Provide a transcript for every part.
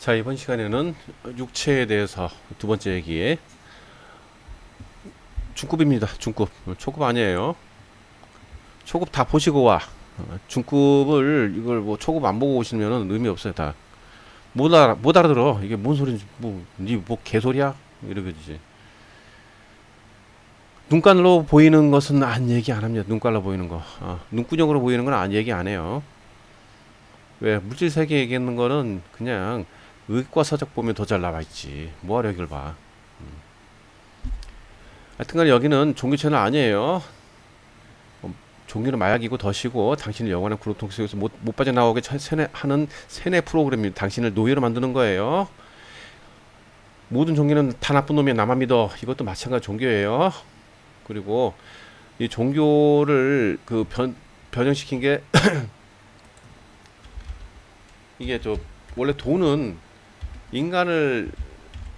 자, 이번 시간에는 육체에 대해서 두 번째 얘기. 중급입니다. 중급. 초급 아니에요. 초급 다 보시고 와. 중급을 이걸 뭐 초급 안 보고 오시면은 의미 없어요. 다 못 알아들어. 이게 뭔 소리인지 뭐 개소리야? 이러겠지. 눈깔로 보이는 것은 안 얘기 안 합니다. 눈깔로 보이는 거. 눈구녕으로 보이는 건 안 얘기 안 해요. 왜 물질 세계 얘기하는 거는 그냥 의과 서적 보면 더 잘 나와 있지. 뭐하러 여길 봐. 하여튼간 여기는 종교 채널 아니에요. 종교는 마약이고 덫이고 당신을 영원한 구루통 속에서 못 빠져나오게 하는 세뇌 프로그램입니다. 당신을 노예로 만드는 거예요. 모든 종교는 다 나쁜 놈이야. 나만 믿어. 이것도 마찬가지 종교예요. 그리고 이 종교를 변형시킨 게 이게 원래 돈은 인간을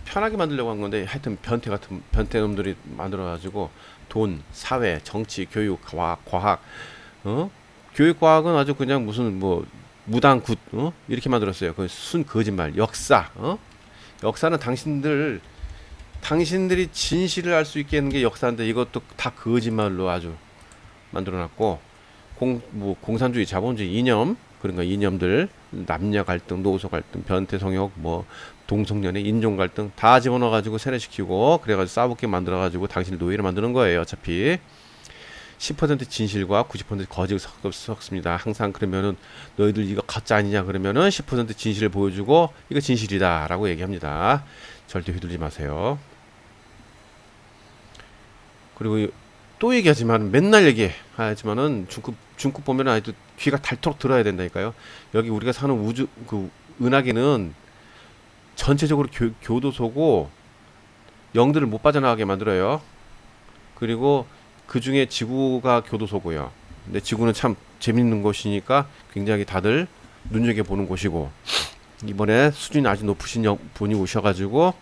편하게 만들려고 한 건데 하여튼 변태 놈들이 만들어 가지고 돈, 사회, 정치, 교육, 과학, 교육 과학은 아주 그냥 무슨 뭐 무당 굿, 이렇게 만들었어요. 그 순 거짓말. 역사는 당신들이 진실을 알 수 있게 하는 게 역사인데 이것도 다 거짓말로 아주 만들어놨고 공산주의, 자본주의 이념 그런 거 이념들 남녀 갈등, 노소 갈등, 변태 성욕, 뭐 동성연애, 인종 갈등 다 집어넣어 가지고 세뇌시키고 그래가지고 싸우게 만들어 가지고 당신을 노예로 만드는 거예요. 어차피 10% 진실과 90% 거짓을 섞습니다. 항상 그러면은 너희들 이거 가짜 아니냐 그러면은 10% 진실을 보여주고 이거 진실이다라고 얘기합니다. 절대 휘둘리지 마세요. 그리고 또 얘기하지만 맨날 얘기하지만은 중급 보면은 아주 귀가 닳도록 들어야 된다니까요. 여기 우리가 사는 은하계는 전체적으로 교도소고 영들을 못 빠져나가게 만들어요. 그리고 그 중에 지구가 교도소고요. 근데 지구는 참 재밌는 곳이니까 굉장히 다들 눈여겨보는 곳이고 이번에 수준이 아주 높으신 분이 오셔가지고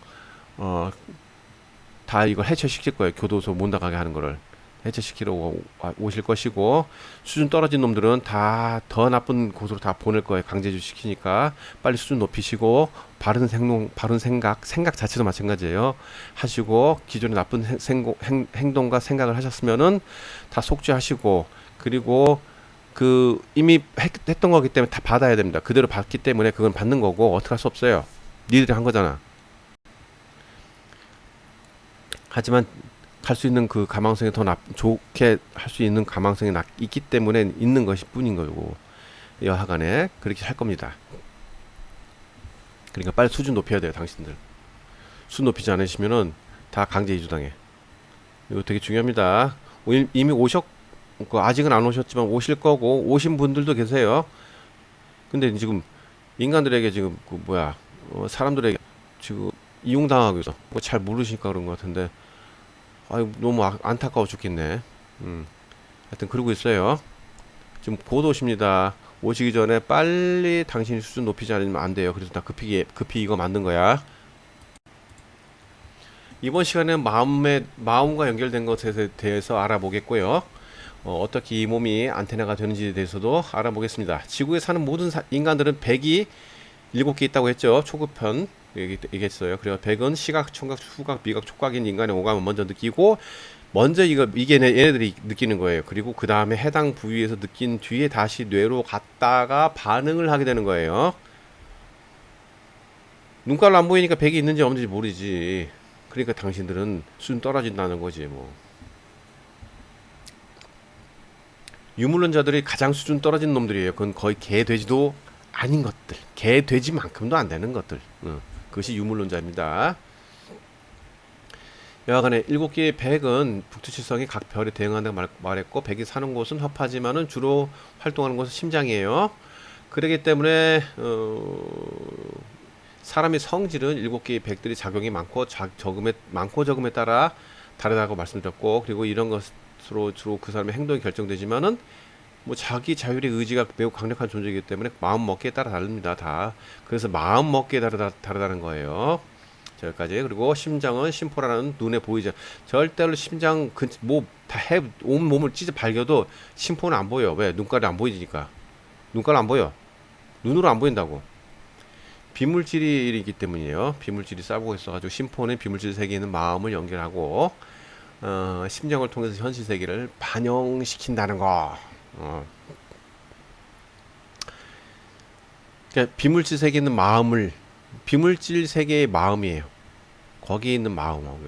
다 이걸 해체시킬 거예요. 교도소 못 나가게 하는 거를 해체시키러 오실 것이고 수준 떨어진 놈들은 다 더 나쁜 곳으로 다 보낼 거예요. 강제주 시키니까 빨리 수준 높이시고 바른 생각 자체도 마찬가지예요. 하시고 기존의 나쁜 행동과 생각을 하셨으면은 다 속죄하시고 그리고 이미 했던 거기 때문에 다 받아야 됩니다. 그대로 받기 때문에 그건 받는 거고 어떻게 할 수 없어요. 니들이 한 거잖아. 하지만 할 수 있는 그 가망성이 더 좋게 할 수 있는 가망성이 있기 때문에 있는 것이 뿐인 거고 여하간에 그렇게 할 겁니다. 그러니까 빨리 수준 높여야 돼요. 당신들 수준 높이지 않으시면은 다 강제 이주당해. 이거 되게 중요합니다. 이미 아직은 안 오셨지만 오실 거고 오신 분들도 계세요. 근데 지금 인간들에게 지금 사람들에게 지금 이용당하고 있어. 뭐 잘 모르시니까 그런 것 같은데 아유 너무 안타까워 죽겠네. 하여튼 그러고 있어요. 지금 곧 오십니다. 오시기 전에 빨리 당신이 수준 높이지 않으면 안 돼요. 그래서 나 급히 이거 만든 거야. 이번 시간에는 마음과 연결된 것에 대해서 알아보겠고요. 어떻게 이 몸이 안테나가 되는지에 대해서도 알아보겠습니다. 지구에 사는 모든 인간들은 백이 7개 있다고 했죠. 초급편 얘기했어요. 그래서 백은 시각, 청각, 후각, 미각, 촉각인 인간의 오감을 먼저 느끼고 먼저 이게 얘네들이 느끼는 거예요. 그리고 그 다음에 해당 부위에서 느낀 뒤에 다시 뇌로 갔다가 반응을 하게 되는 거예요. 눈깔로 안 보이니까 백이 있는지 없는지 모르지. 그러니까 당신들은 수준 떨어진다는 거지 뭐. 유물론자들이 가장 수준 떨어진 놈들이에요. 그건 거의 개, 돼지도 아닌 것들. 개, 돼지만큼도 안 되는 것들. 그것이 유물론자입니다. 여하간에 7개의 백은 북두칠성이 각 별에 대응한다고 말했고 백이 사는 곳은 협하지만은 주로 활동하는 곳은 심장이에요. 그렇기 때문에 사람의 성질은 7개의 백들이 작용이 많고 적음에 따라 다르다고 말씀드렸고 그리고 이런 것으로 주로 그 사람의 행동이 결정되지만은 뭐 자기 자율의 의지가 매우 강력한 존재이기 때문에 마음 먹기에 따라 다릅니다. 다. 그래서 마음 먹기에 다르다는 거예요. 여기까지. 그리고 심장은 심포라는 눈에 보이죠. 절대로 심장 온 몸을 찢어 발겨도 심포는 안 보여. 왜? 눈깔이 안 보이니까. 눈깔 안 보여. 눈으로 안 보인다고. 비물질이기 때문이에요. 비물질이 싸우고 있어가지고 심포는 비물질 세계에 있는 마음을 연결하고 심정을 통해서 현실 세계를 반영시킨다는 거. 그러니까 비물질 세계에 있는 마음을 비물질 세계의 마음이에요. 거기에 있는 마음하고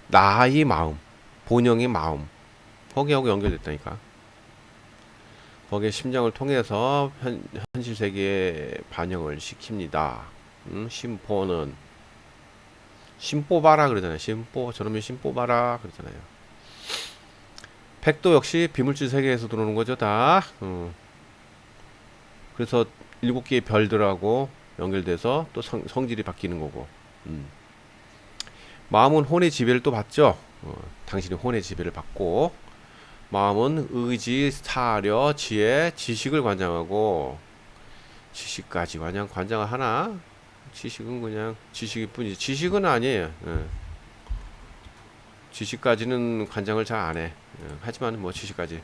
나의 마음, 본영의 마음 거기하고 연결됐다니까. 거기에 심정을 통해서 현실 세계에 반영을 시킵니다. 심포는 심뽑아라 그러잖아요. 심포 저놈이 심뽑아라 그러잖아요. 백도 역시 비물질 세계에서 들어오는 거죠 다. 그래서 7개의 별들하고 연결돼서 또 성질이 바뀌는 거고. 마음은 혼의 지배를 또 받죠. 당신이 혼의 지배를 받고 마음은 의지, 사려, 지혜, 지식을 관장하고 지식까지 관장을 하나? 지식은 그냥 지식일 뿐이지. 지식은 아니에요. 지식까지는 관장을 잘 안 해. 하지만 뭐 지식까지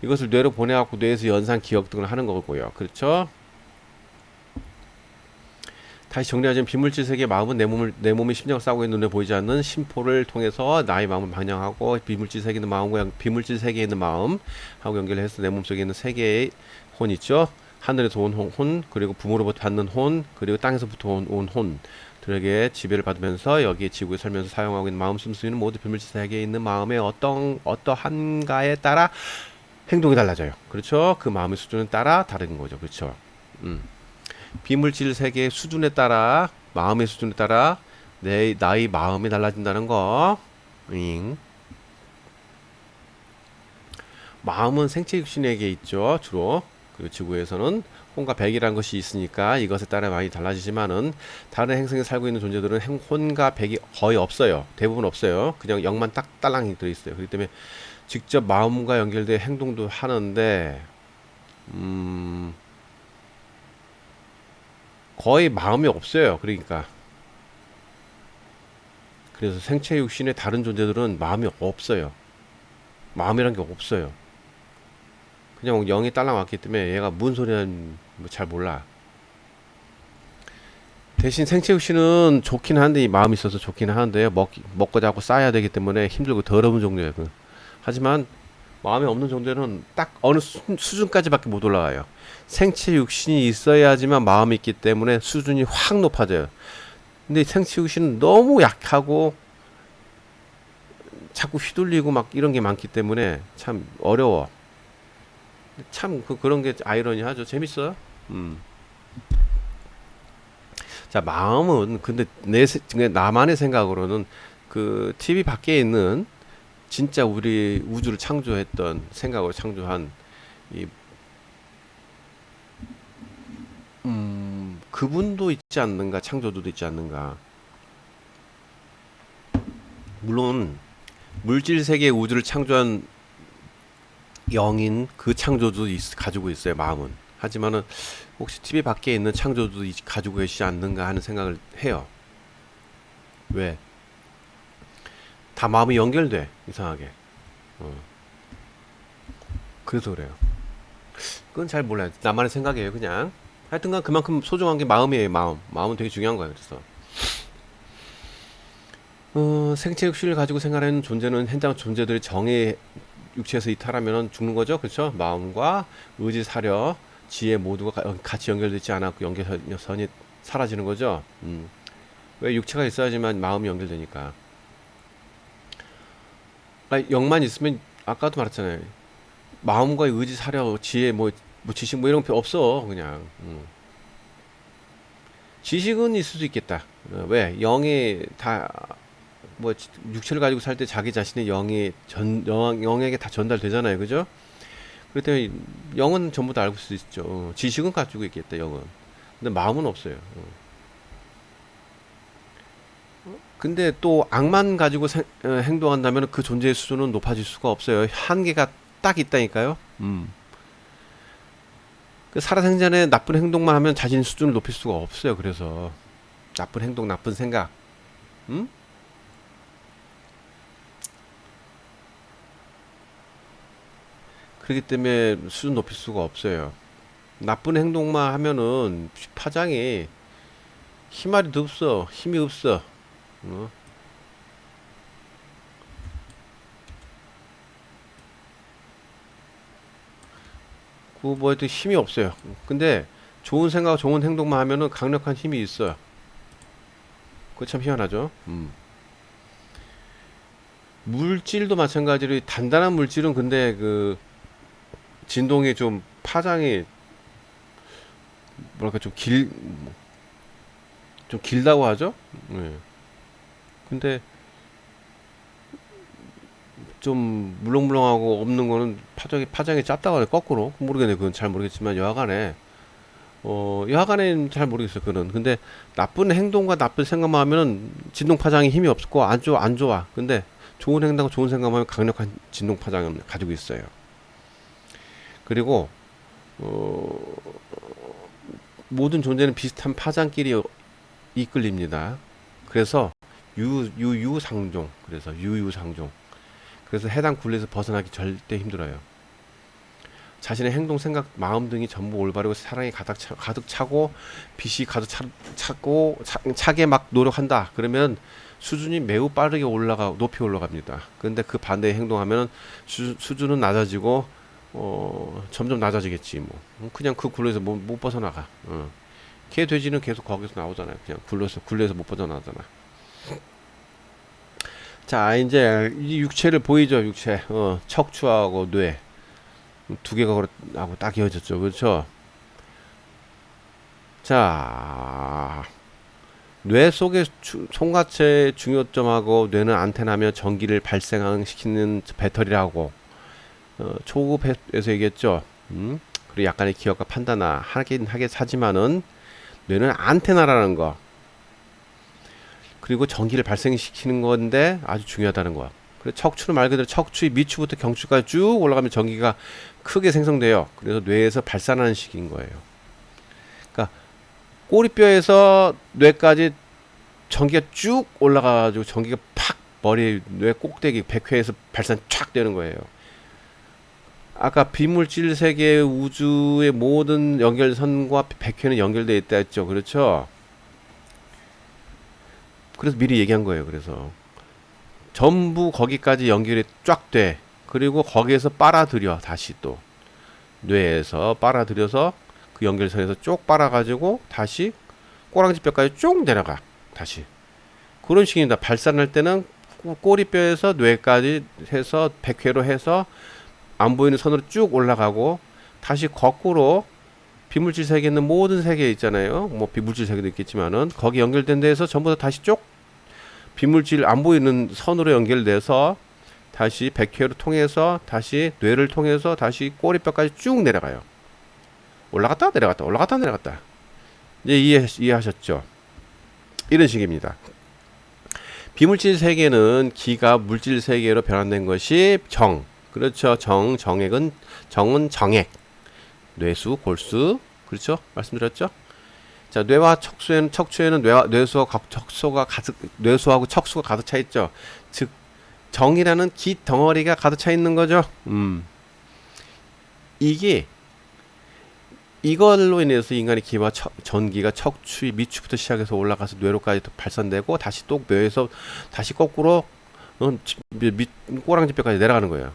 이것을 뇌로 보내갖고 뇌에서 연상 기억 등을 하는 거고요. 그렇죠? 다시 정리하자면 비물질 세계의 마음은 내 몸의 심장을 싸고 있는 눈에 보이지 않는 심포를 통해서 나의 마음을 방향하고 비물질 세계에 있는 마음과 비물질 세계에 있는 마음하고 연결해서 내 몸속에 있는 세 개의 혼 있죠. 하늘에서 온 혼, 그리고 부모로부터 받는 혼, 그리고 땅에서부터 온 혼들에게 지배를 받으면서 여기에 지구에 살면서 사용하고 있는 마음 숨수이는 모두 비물질 세계에 있는 마음의 어떠한가에 따라 행동이 달라져요. 그렇죠? 그 마음의 수준에 따라 다른 거죠. 그렇죠? 비물질 세계의 수준에 따라 마음의 수준에 따라 나의 마음이 달라진다는 거. 마음은 생체 육신에게 있죠. 주로 그 지구에서는 혼과 백이라는 것이 있으니까 이것에 따라 많이 달라지지만은 다른 행성에 살고 있는 존재들은 혼과 백이 거의 없어요. 대부분 없어요. 그냥 0만 딱 딸랑이 들어있어요. 그렇기 때문에 직접 마음과 연결된 행동도 하는데 거의 마음이 없어요. 그러니까 그래서 생체 육신의 다른 존재들은 마음이 없어요. 마음이란 게 없어요. 그냥 0이 딸랑 왔기 때문에 얘가 무슨 소리 하는 잘 몰라. 대신 생체 육신은 좋긴 한데 마음이 있어서 좋긴 하는데 먹고 자고 싸야 되기 때문에 힘들고 더러운 종류예요. 하지만 마음이 없는 존재는 딱 어느 수준까지밖에 못 올라가요. 생체 육신이 있어야지만 마음이 있기 때문에 수준이 확 높아져요. 근데 생체 육신은 너무 약하고 자꾸 휘둘리고 막 이런 게 많기 때문에 참 어려워. 참 그런 게 아이러니하죠. 재밌어요. 자, 마음은 근데 나만의 생각으로는 그 TV 밖에 있는 진짜 우리 우주를 창조했던 생각으로 창조한 이 그분도 있지 않는가, 창조주도 있지 않는가. 물론 물질 세계 우주를 창조한 영인 그 창조도 가지고 있어요. 마음은. 하지만은 혹시 TV 밖에 있는 창조도 가지고 계시지 않는가 하는 생각을 해요. 왜? 다 마음이 연결돼. 이상하게. 그래서 그래요. 그건 잘 몰라요. 나만의 생각이에요. 그냥. 하여튼간 그만큼 소중한 게 마음이에요. 마음은 되게 중요한 거예요. 그래서 생체 육신을 가지고 생활하는 존재는 현장 존재들이 정의 육체에서 이탈하면 죽는 거죠. 그렇죠? 마음과 의지, 사려, 지혜 모두가 같이 연결되지 않았고 연결선이 사라지는 거죠. 왜 육체가 있어야지만 마음이 연결되니까. 영만 있으면 아까도 말했잖아요. 마음과 의지, 사려, 지혜, 뭐 지식 뭐 이런 거 없어. 그냥. 지식은 있을 수 있겠다. 왜? 영이 다 뭐 육체를 가지고 살 때 자기 자신의 영에게 다 전달되잖아요. 그죠? 그렇기 때문에 영은 전부 다 알고 수 있죠. 지식은 가지고 있겠다. 영은. 근데 마음은 없어요. 근데 또 악만 가지고 행동한다면 그 존재의 수준은 높아질 수가 없어요. 한계가 딱 있다니까요. 그 살아생전에 나쁜 행동만 하면 자신 수준을 높일 수가 없어요. 그래서 나쁜 행동, 나쁜 생각, 그렇기 때문에 수준 높일 수가 없어요. 나쁜 행동만 하면은 파장이 힘아리도 없어. 힘이 없어. 어? 그 뭐에도 힘이 없어요. 근데 좋은 생각, 좋은 행동만 하면은 강력한 힘이 있어요. 그거 참 희한하죠. 물질도 마찬가지로 단단한 물질은 근데 그 진동이 좀 파장이 뭐랄까 좀 길다고 하죠. 네. 근데 좀 물렁물렁하고 없는 거는 파장이 짧다고 하네. 거꾸로 모르겠네. 그건 잘 모르겠지만 여하간에 여하간엔 잘 모르겠어요. 그는 근데 나쁜 행동과 나쁜 생각만 하면은 진동 파장이 힘이 없고 안 좋아. 근데 좋은 행동과 좋은 생각만 하면 강력한 진동 파장을 가지고 있어요. 그리고 어, 모든 존재는 비슷한 파장끼리 이끌립니다. 그래서 유유상종. 그래서 유유상종. 그래서 해당 굴레에서 벗어나기 절대 힘들어요. 자신의 행동, 생각, 마음 등이 전부 올바르고 사랑이 가득 차고 빛이 차고 차게 막 노력한다. 그러면 수준이 매우 빠르게 높이 올라갑니다. 그런데 그 반대의 행동하면 수준은 낮아지고 점점 낮아지겠지 뭐. 그냥 그 굴레에서 못 벗어나가. 개 돼지는 계속 거기서 나오잖아요. 그냥 굴레에서 못 벗어나잖아. 자, 이제 이 육체를 보이죠, 육체. 척추하고 뇌. 두 개가 하고 딱 이어졌죠. 그렇죠? 자, 뇌 속의 송가체의 중요점하고 뇌는 안테나며 전기를 발생시키는 배터리라고 초급에서 얘기했죠. 그리고 약간의 기억과 판단을 하긴 하지만은 뇌는 안테나라는 거. 그리고 전기를 발생시키는 건데 아주 중요하다는 거야. 그래서 척추는 말 그대로 척추의 미추부터 경추까지 쭉 올라가면 전기가 크게 생성돼요. 그래서 뇌에서 발산하는 식인 거예요. 그러니까 꼬리뼈에서 뇌까지 전기가 쭉 올라가가지고 전기가 팍 뇌 꼭대기 백회에서 발산 촥 되는 거예요. 아까 비물질 세계 우주의 모든 연결선과 백회는 연결되어 있다 했죠. 그렇죠? 그래서 미리 얘기한 거예요. 그래서 전부 거기까지 연결이 쫙 돼. 그리고 거기에서 빨아들여 다시 또 뇌에서 빨아들여서 그 연결선에서 쭉 빨아가지고 다시 꼬랑지뼈까지 쭉 내려가. 다시 그런 식입니다. 발산할 때는 꼬리뼈에서 뇌까지 해서 백회로 해서 안 보이는 선으로 쭉 올라가고 다시 거꾸로 비물질 세계에 있는 모든 세계 있잖아요. 뭐 비물질 세계도 있겠지만은 거기 연결된 데에서 전부 다 다시 쭉 비물질 안 보이는 선으로 연결돼서 다시 백회로 통해서 다시 뇌를 통해서 다시 꼬리뼈까지 쭉 내려가요. 올라갔다 내려갔다 올라갔다 내려갔다. 이제 이해하셨죠? 이런 식입니다. 비물질 세계는 기가 물질 세계로 변환된 것이 정. 그렇죠. 정은 정액. 뇌수, 골수. 그렇죠? 말씀드렸죠? 자, 뇌와 척추에는 뇌수하고 척수가 가득 차 있죠. 즉, 정이라는 기 덩어리가 가득 차 있는 거죠. 이걸로 인해서 인간의 기와 전기가 척추의 미추부터 시작해서 올라가서 뇌로까지 발산되고 다시 또 뇌에서 다시 거꾸로 꼬랑지뼈까지 내려가는 거예요.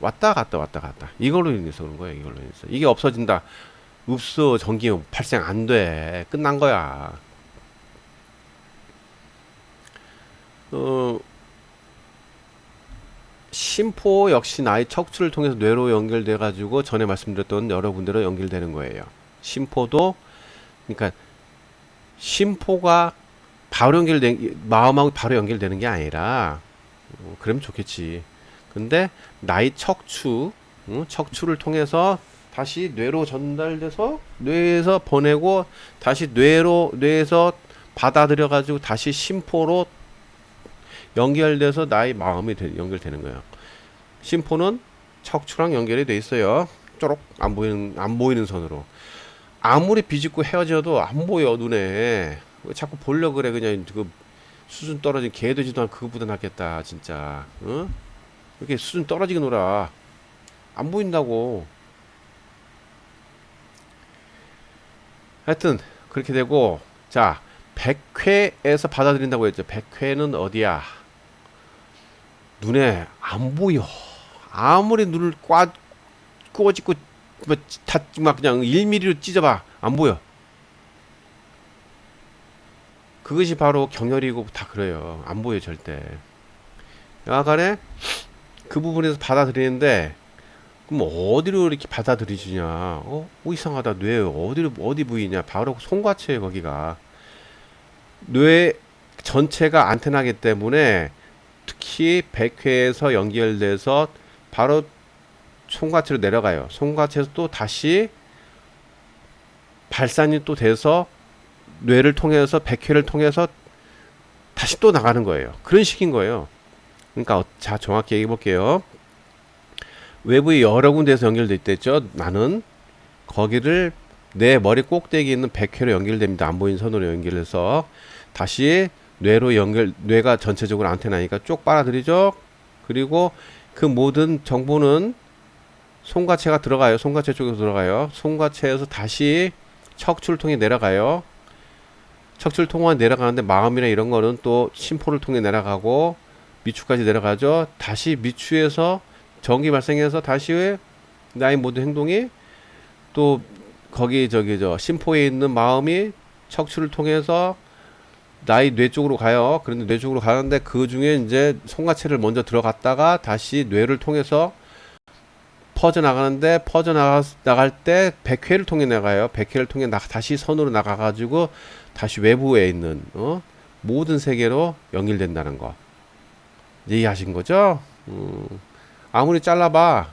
왔다 갔다. 이걸로 인해서 그런 거예요. 이걸로 인해서. 이게 없어진다. 없어. 전기 발생 안 돼. 끝난 거야. 심포 역시 나의 척추를 통해서 뇌로 연결돼 가지고 전에 말씀드렸던 여러 군데로 연결되는 거예요. 심포도 그러니까 심포가 바로 마음하고 바로 연결되는 게 아니라 그러면 좋겠지. 근데 나의 척추를 통해서 다시 뇌로 전달돼서 뇌에서 보내고 다시 뇌에서 받아들여 가지고 다시 심포로 연결돼서 나의 마음이 연결되는 거예요. 심포는 척추랑 연결이 돼 있어요. 쪼록 안 보이는 선으로. 아무리 비집고 헤어져도 안 보여 눈에. 자꾸 보려 그래 그냥 그 수준 떨어진 개돼지도 그거보다 낫겠다 진짜. 응? 이렇게 수준 떨어지게 놀아. 안 보인다고. 하여튼 그렇게 되고 자 백회에서 받아들인다고 했죠. 백회는 어디야? 눈에 안 보여. 아무리 눈을 꼬집고 막 그냥 1mm로 찢어봐 안 보여. 그것이 바로 경혈이고 다 그래요. 안 보여 절대. 여하간에 그 부분에서 받아들이는데 그럼 어디로 이렇게 받아들이시냐? 이상하다. 뇌 어디로 어디 부위냐? 바로 송과체에 거기가 뇌 전체가 안테나기 때문에 특히 백회에서 연결돼서 바로 송과체로 내려가요. 송과체에서 또 다시 발산이 또 돼서 뇌를 통해서 백회를 통해서 다시 또 나가는 거예요. 그런 식인 거예요. 그러니까 자 정확히 얘기해 볼게요. 외부에 여러 군데에서 연결돼 있댔죠. 나는 거기를 내 머리 꼭대기에 있는 백회로 연결됩니다. 안 보이는 선으로 연결해서 다시 뇌로 연결, 뇌가 전체적으로 안테나니까 쭉 빨아들이죠. 그리고 그 모든 정보는 송과체가 들어가요. 송과체 쪽에서 들어가요. 송과체에서 다시 척추를 통해 내려가요. 척추를 통해 내려가는데 마음이나 이런 거는 또 심포를 통해 내려가고 미추까지 내려가죠. 다시 미추에서 전기 발생해서 다시 나의 모든 행동이 또 거기 심포에 있는 마음이 척추를 통해서 나의 뇌 쪽으로 가요. 그런데 뇌 쪽으로 가는데 그 중에 이제 송화체를 먼저 들어갔다가 다시 뇌를 통해서 퍼져나가는데 나갈 때 백회를 통해 나가요. 백회를 통해 다시 선으로 나가가지고 다시 외부에 있는 모든 세계로 연결된다는 거 이해하신 거죠? 아무리 잘라봐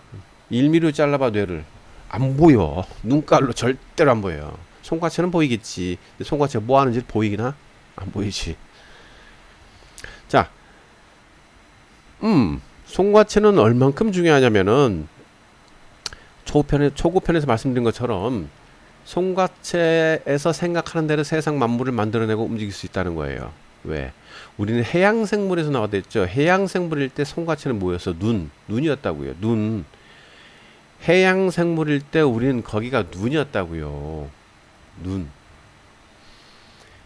1mm로 잘라봐 뇌를 안 보여. 눈깔로 절대로 안 보여요. 송과체는 보이겠지. 근데 송과체가 뭐 하는지 보이기나? 안 보이지. 자, 송과체는 얼만큼 중요하냐면은 초고편에서 말씀드린 것처럼 송과체에서 생각하는 대로 세상 만물을 만들어내고 움직일 수 있다는 거예요. 왜? 우리는 해양생물에서 나왔댔죠. 해양생물일 때 송과체는 뭐였어? 눈이었다고요. 눈. 해양생물일 때 우리는 거기가 눈이었다고요. 눈.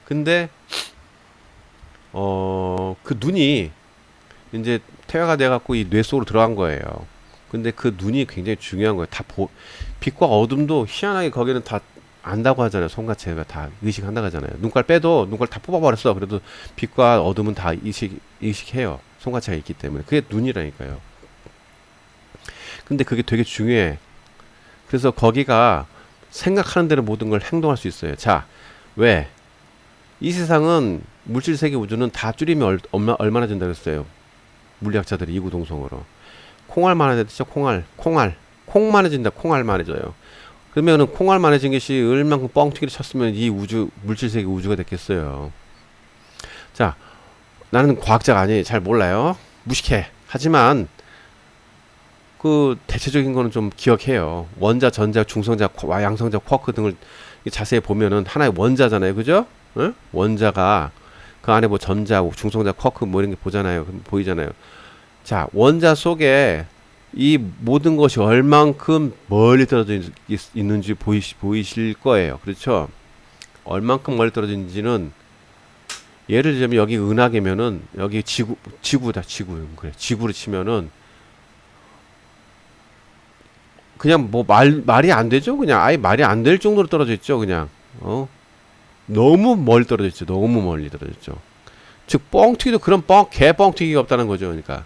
근데 그 눈이 이제 퇴화가 돼 갖고 이 뇌 속으로 들어간 거예요. 근데 그 눈이 굉장히 중요한 거예요. 빛과 어둠도 희한하게 거기는 다 안다고 하잖아요. 송과체가 다 의식한다고 하잖아요. 눈깔 빼도 눈깔 다 뽑아버렸어. 그래도 빛과 어둠은 다 의식해요. 송과체가 있기 때문에. 그게 눈이라니까요. 근데 그게 되게 중요해. 그래서 거기가 생각하는 대로 모든 걸 행동할 수 있어요. 자, 왜? 이 세상은 물질 세계 우주는 다 줄이면 얼마나 된다 그랬어요. 물리학자들이 이구동성으로. 콩알만해졌죠. 콩만해진다. 콩알만해져요. 그러면은 콩알만해진 것이 얼만큼 뻥튀기를 쳤으면 이 물질 세계 우주가 됐겠어요. 자, 나는 과학자가 아니에요. 잘 몰라요. 무식해. 하지만 그 대체적인 거는 좀 기억해요. 원자, 전자, 중성자, 양성자, 쿼크 등을 자세히 보면은 하나의 원자잖아요. 그죠? 응? 원자가 그 안에 뭐 전자, 중성자, 쿼크 뭐 이런 게 보이잖아요. 자, 원자 속에 이 모든 것이 얼만큼 멀리 떨어져 있는지 보이실 거예요. 그렇죠? 얼만큼 멀리 떨어진지는 예를 들자면 여기 은하계면은 여기 지구다. 그래. 지구로 치면은 그냥 뭐 말이 안 되죠. 그냥 아예 말이 안 될 정도로 떨어져 있죠. 그냥 너무 멀리 떨어져 있죠. 너무 멀리 떨어져 있죠. 즉 뻥튀기도 그런 개 뻥튀기가 없다는 거죠. 그러니까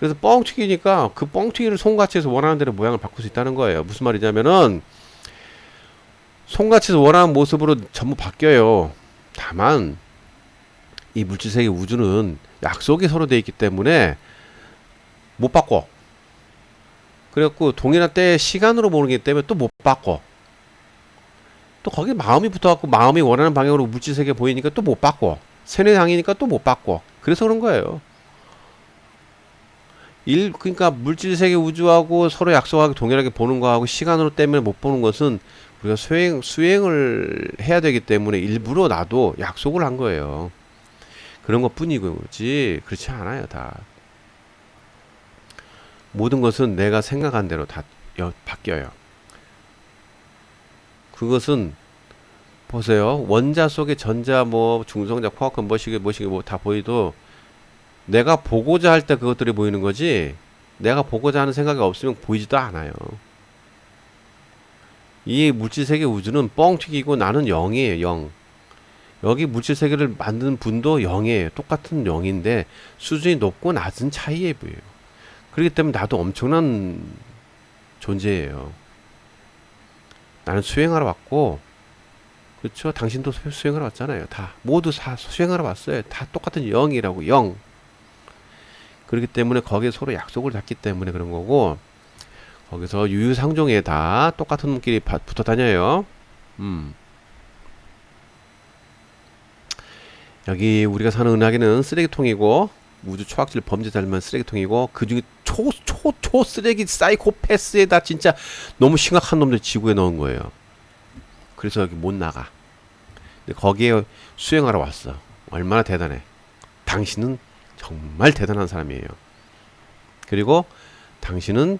그래서 뻥튀기니까 그 뻥튀기를 송같이해서 원하는 대로 모양을 바꿀 수 있다는 거예요. 무슨 말이냐면은 송같이해서 원하는 모습으로 전부 바뀌어요. 다만 이 물질세계 우주는 약속이 서로 돼 있기 때문에 못 바꿔. 그래갖고 동일한 때의 시간으로 모르기 때문에 또 못 바꿔. 또 거기 마음이 붙어갖고 마음이 원하는 방향으로 물질세계 보이니까 또 못 바꿔. 세뇌당이니까 또 못 바꿔. 그래서 그런 거예요. 그러니까 물질세계 우주하고 서로 약속하게 동일하게 보는 거하고 시간으로 때문에 못 보는 것은 우리가 수행을 해야 되기 때문에 일부러 나도 약속을 한 거예요. 그런 것 뿐이지 그렇지 않아요. 다 모든 것은 내가 생각한 대로 다 바뀌어요. 그것은 보세요. 원자 속에 전자 뭐 중성자 쿼크 뭐시기 뭐 다 보이도 내가 보고자 할 때 그것들이 보이는 거지 내가 보고자 하는 생각이 없으면 보이지도 않아요. 이 물질 세계 우주는 뻥 튀기고 나는 0이에요. 0. 여기 물질 세계를 만드는 분도 0이에요. 똑같은 0인데 수준이 높고 낮은 차이에 보여요. 그렇기 때문에 나도 엄청난 존재예요. 나는 수행하러 왔고 그렇죠? 당신도 수행하러 왔잖아요. 다 모두 다 수행하러 왔어요. 다 똑같은 0이라고 0. 그렇기 때문에 거기에 서로 약속을 닿기 때문에 그런 거고 거기서 유유상종에 다 똑같은 놈끼리 붙어 다녀요. 여기 우리가 사는 은하계는 쓰레기통이고 우주 초학질 범죄자들만 쓰레기통이고 그중에 초 쓰레기 사이코패스에다 진짜 너무 심각한 놈들 지구에 넣은 거예요. 그래서 여기 못 나가. 근데 거기에 수행하러 왔어. 얼마나 대단해. 당신은 정말 대단한 사람이에요. 그리고 당신은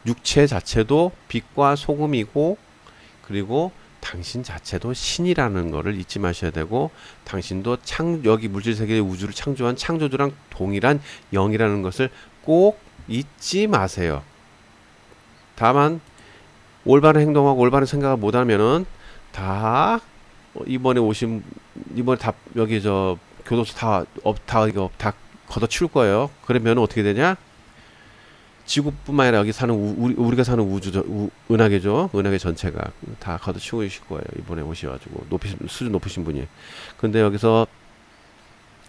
육체 자체도 빛과 소금이고 그리고 당신 자체도 신이라는 거를 잊지 마셔야 되고 당신도 여기 물질세계의 우주를 창조한 창조주랑 동일한 영이라는 것을 꼭 잊지 마세요. 다만 올바른 행동하고 올바른 생각을 못하면은 다 이번에 다 여기 저 교도소 다 걷어치울 거예요. 그러면 어떻게 되냐? 지구뿐만 아니라 여기 사는 우리가 사는 은하계죠. 은하계 전체가 다 걷어치우고 계실 거예요. 이번에 오셔가지고 수준 높으신 분이. 근데 여기서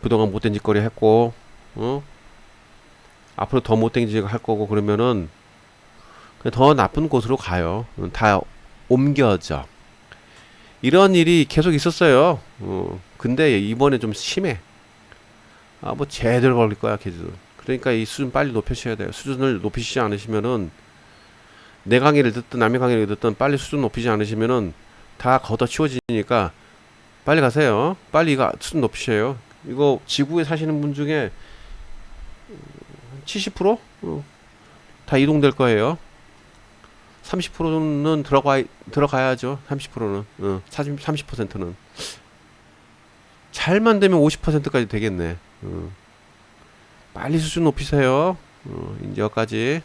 그동안 못된 짓거리 했고, 앞으로 더 못된 짓 할 거고 그러면은 더 나쁜 곳으로 가요. 다 옮겨져. 이런 일이 계속 있었어요. 근데 이번에 좀 심해. 뭐 제대로 걸릴 거야, 걔들. 그러니까 이 수준 빨리 높이셔야 돼요. 수준을 높이시지 않으시면은 내 강의를 듣든 남의 강의를 듣든 빨리 수준 높이지 않으시면은 다 걷어치워지니까 빨리 가세요. 빨리 이거 수준 높이셔요. 이거 지구에 사시는 분 중에 70%? 다 이동될 거예요. 30%는 들어가야죠. 30%는 30%는 잘만 되면 50%까지 되겠네. 빨리 수준 높이세요. 이제 여기까지.